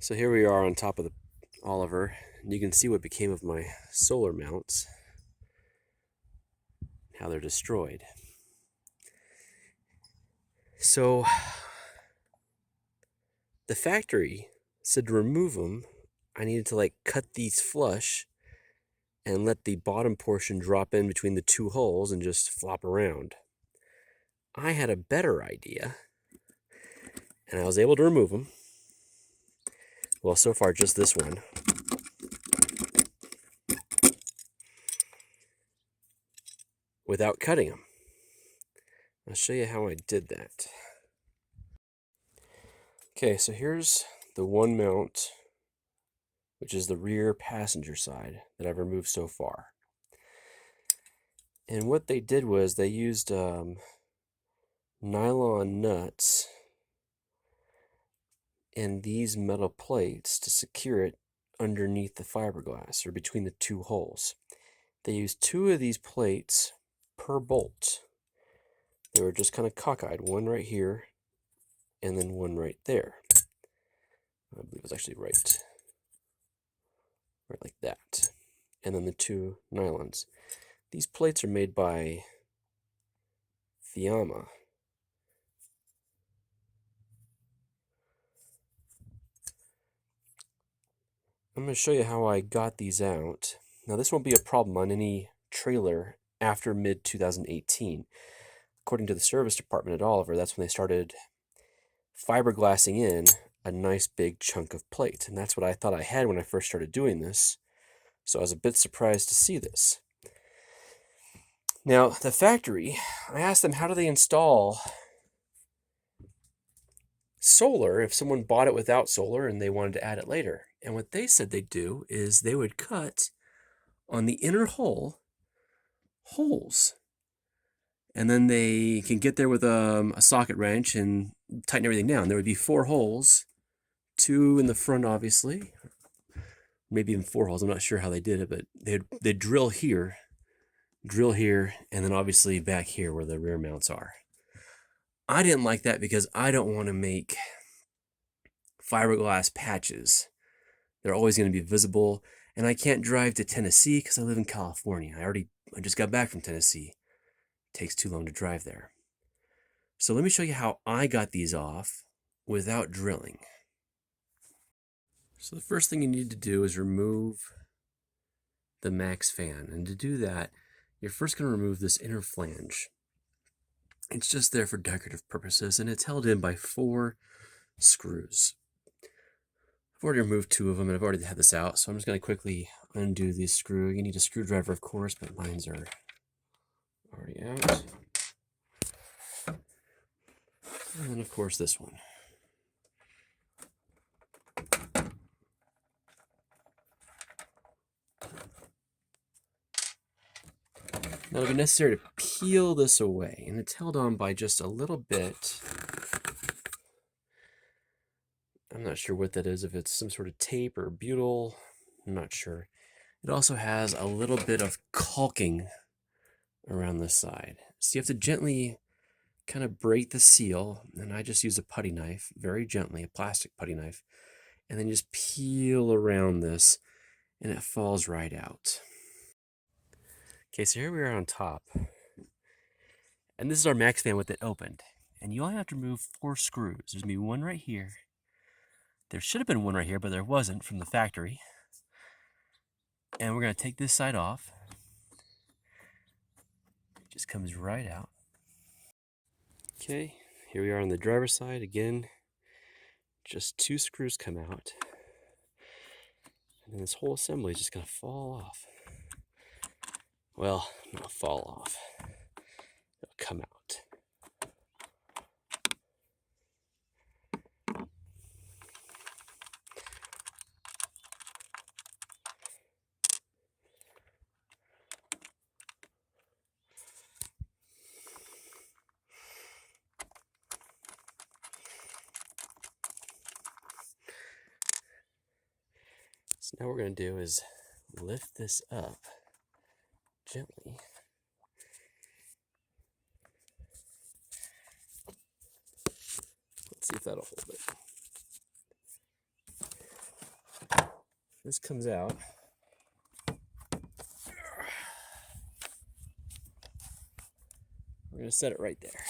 So here we are on top of the Oliver, and you can see what became of my solar mounts, how they're destroyed. So the factory said to remove them, I needed to cut these flush and let the bottom portion drop in between the two holes and just flop around. I had a better idea, and I was able to remove them. Well, so far just this one. Without cutting them. I'll show you how I did that. Okay, so here's the one mount, which is the rear passenger side that I've removed so far. And what they did was they used nylon nuts and these metal plates to secure it underneath the fiberglass or between the two holes. They used two of these plates per bolt. They were just kind of cockeyed, one right here and then one right there. I believe it was actually right like that. And then the two nylons. These plates are made by Fiamma. I'm going to show you how I got these out. Now this won't be a problem on any trailer after mid-2018. According to the service department at Oliver, that's when they started fiberglassing in a nice big chunk of plate. And that's what I thought I had when I first started doing this. So I was a bit surprised to see this. Now, the factory, I asked them how do they install solar if someone bought it without solar and they wanted to add it later. And what they said they'd do is they would cut on the inner hole holes. And then they can get there with a socket wrench and tighten everything down. There would be 4 holes, 2 in the front, obviously, maybe even 4 holes. I'm not sure how they did it, but they'd drill here, and then obviously back here where the rear mounts are. I didn't like that because I don't want to make fiberglass patches. They're always going to be visible, and I can't drive to Tennessee because I live in California. I just got back from Tennessee. It takes too long to drive there. So let me show you how I got these off without drilling. So the first thing you need to do is remove the max fan. And to do that, you're first going to remove this inner flange. It's just there for decorative purposes, and it's held in by 4 screws. I've already removed 2 of them, and I've already had this out, so I'm just going to quickly undo this screw. You need a screwdriver, of course, but mine's are already out. And then, of course, this one. Now it'll be necessary to peel this away, and it's held on by just a little bit. I'm not sure what that is, if it's some sort of tape or butyl, I'm not sure. It also has a little bit of caulking around the side. So you have to gently kind of break the seal, and I just use a putty knife, very gently, a plastic putty knife, and then just peel around this, and it falls right out. Okay, so here we are on top. And this is our max fan with it opened. And you only have to remove 4 screws. There's going to be one right here. There should have been one right here, but there wasn't from the factory. And we're going to take this side off. It just comes right out. Okay, here we are on the driver's side. Again, just 2 screws come out. And then this whole assembly is just going to fall off. Well, not fall off. It'll come out. So now what we're going to do is lift this up gently. Let's see if that'll hold it. this comes out. We're going to set it right there.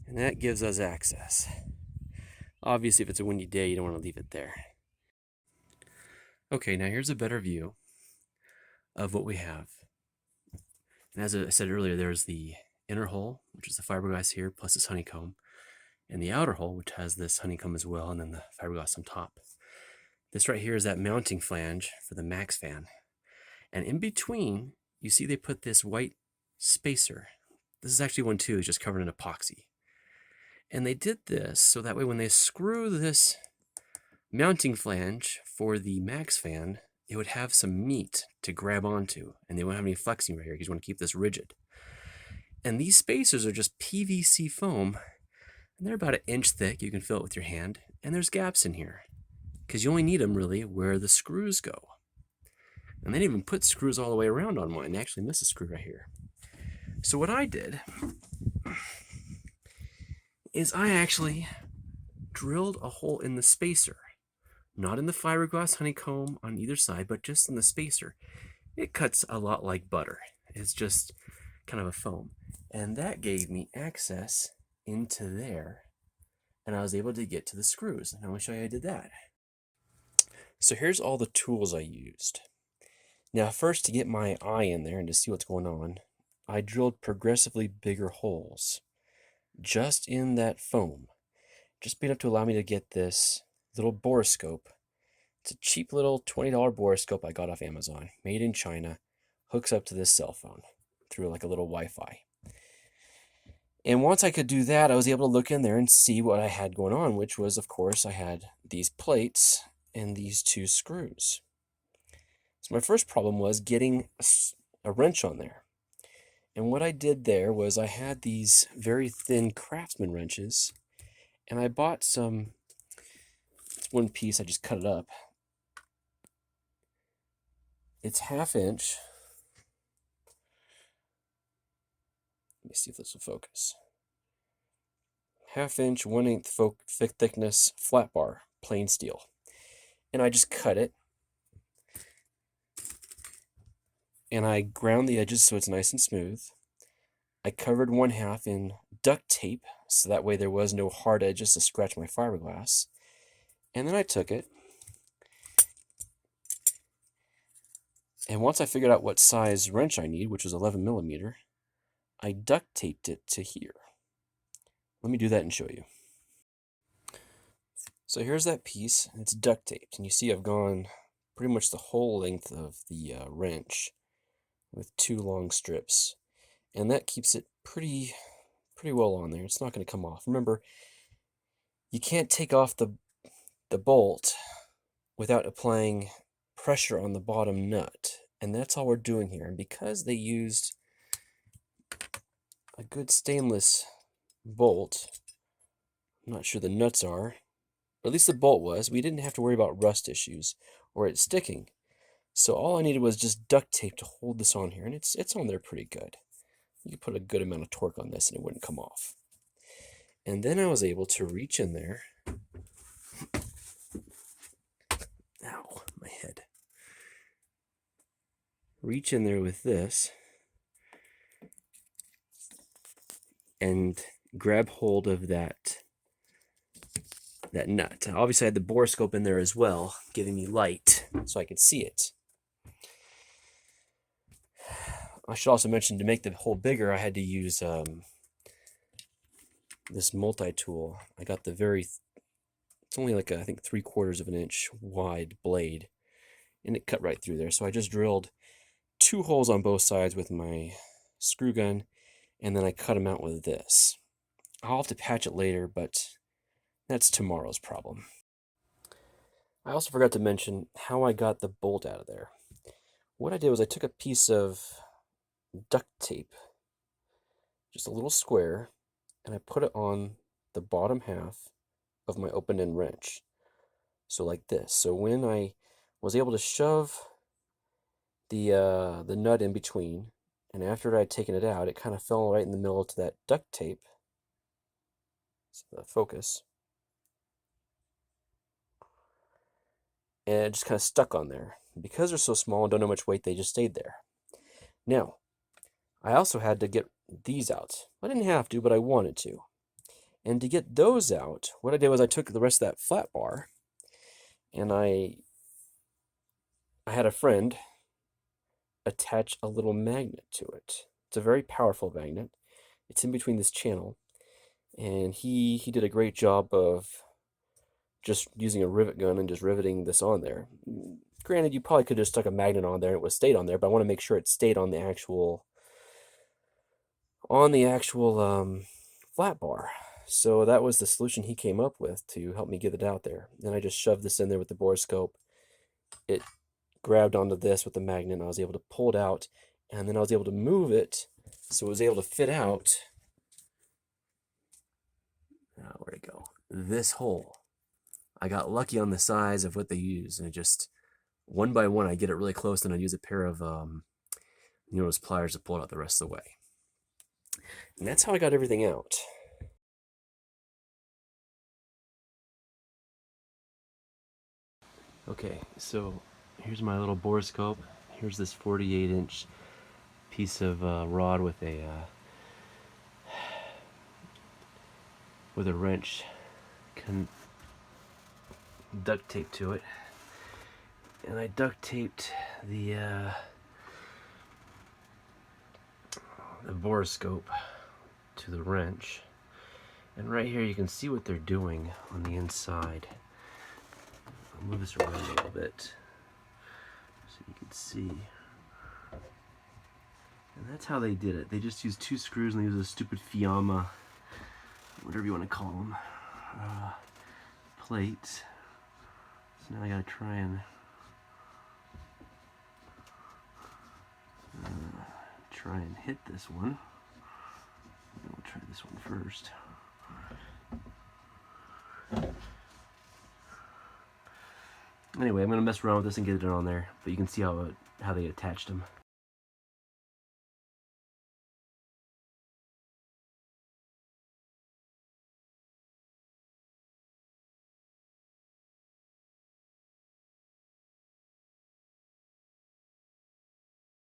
And that gives us access. Obviously, if it's a windy day, you don't want to leave it there. Okay, now here's a better view of what we have. And as I said earlier, there's the inner hole, which is the fiberglass here, plus this honeycomb, and the outer hole, which has this honeycomb as well, and then the fiberglass on top. This right here is that mounting flange for the MaxxFan. And in between, you see they put this white spacer. This is actually one too, it's just covered in epoxy. And they did this so that way when they screw this mounting flange for the MaxxFan, it would have some meat to grab onto, and they won't have any flexing right here because you want to keep this rigid. And these spacers are just PVC foam, and they're about 1 inch thick. You can feel it with your hand, and there's gaps in here because you only need them really where the screws go. And they didn't even put screws all the way around on mine. They actually missed a screw right here. So what I did is I actually drilled a hole in the spacer. Not in the fiberglass honeycomb on either side, but just in the spacer. It cuts a lot like butter. It's just kind of a foam. And that gave me access into there, and I was able to get to the screws. And I'm going to show you how I did that. So here's all the tools I used. Now first, to get my eye in there and to see what's going on, I drilled progressively bigger holes just in that foam. Just big enough to allow me to get this little borescope. It's a cheap little $20 borescope I got off Amazon, made in China, hooks up to this cell phone through like a little Wi-Fi. And once I could do that, I was able to look in there and see what I had going on, which was, of course, I had these plates and these 2 screws. So my first problem was getting a wrench on there. And what I did there was I had these very thin Craftsman wrenches, and I bought some, it's one piece, I just cut it up. It's 1/2 inch. Let me see if this will focus. 1/2 inch, 1/8 thickness flat bar, plain steel. And I just cut it. And I ground the edges so it's nice and smooth. I covered 1/2 in duct tape, so that way there was no hard edges to scratch my fiberglass. And then I took it, and once I figured out what size wrench I need, which was 11mm, I duct taped it to here. Let me do that and show you. So here's that piece, and it's duct taped, and you see I've gone pretty much the whole length of the wrench with 2 long strips, and that keeps it pretty well on there. It's not going to come off. Remember, you can't take off the bolt without applying pressure on the bottom nut, and that's all we're doing here. And because they used a good stainless bolt, I'm not sure the nuts are, or at least the bolt was, we didn't have to worry about rust issues or it sticking. So all I needed was just duct tape to hold this on here, and it's on there pretty good. You could put a good amount of torque on this and it wouldn't come off. And then I was able to reach in there. Ow, my head. Reach in there with this and grab hold of that nut. Obviously I had the borescope in there as well, giving me light so I could see it. I should also mention, to make the hole bigger, I had to use this multi-tool. I got the it's only like I think 3/4 of an inch wide blade, and it cut right through there. So I just drilled 2 holes on both sides with my screw gun, and then I cut them out with this. I'll have to patch it later, but that's tomorrow's problem. I also forgot to mention how I got the bolt out of there. What I did was I took a piece of duct tape, just a little square, and I put it on the bottom half of my open-end wrench. So like this. So when I was able to shove the nut in between, and after I'd taken it out, it kind of fell right in the middle to that duct tape. So the focus. and it just kind of stuck on there. Because they're so small and don't know much weight, they just stayed there. Now, I also had to get these out. I didn't have to, but I wanted to. And to get those out, what I did was I took the rest of that flat bar, and I had a friend attach a little magnet to it. It's a very powerful magnet. It's in between this channel, and he did a great job of just using a rivet gun and just riveting this on there. Granted, you probably could have just stuck a magnet on there and it would have stayed on there, but I want to make sure it stayed on the actual flat bar. So that was the solution he came up with to help me get it out there. Then I just shoved this in there with the borescope. It grabbed onto this with the magnet, and I was able to pull it out, and then I was able to move it so it was able to fit out. Where'd it go? This hole. I got lucky on the size of what they use, and it just, one by one, I get it really close, and I use a pair of those pliers to pull it out the rest of the way. And that's how I got everything out. Okay, so here's my little borescope. Here's this 48-inch piece of rod with a wrench duct tape to it, and I duct taped the borescope to the wrench, and right here you can see what they're doing on the inside. I'll move this around a little bit so you can see. And that's how they did it. They just used 2 screws, and they used a stupid Fiamma, whatever you want to call them, plates. So now I gotta try and hit this one. We'll try this one first. Anyway, I'm gonna mess around with this and get it on there, but you can see how they attached them.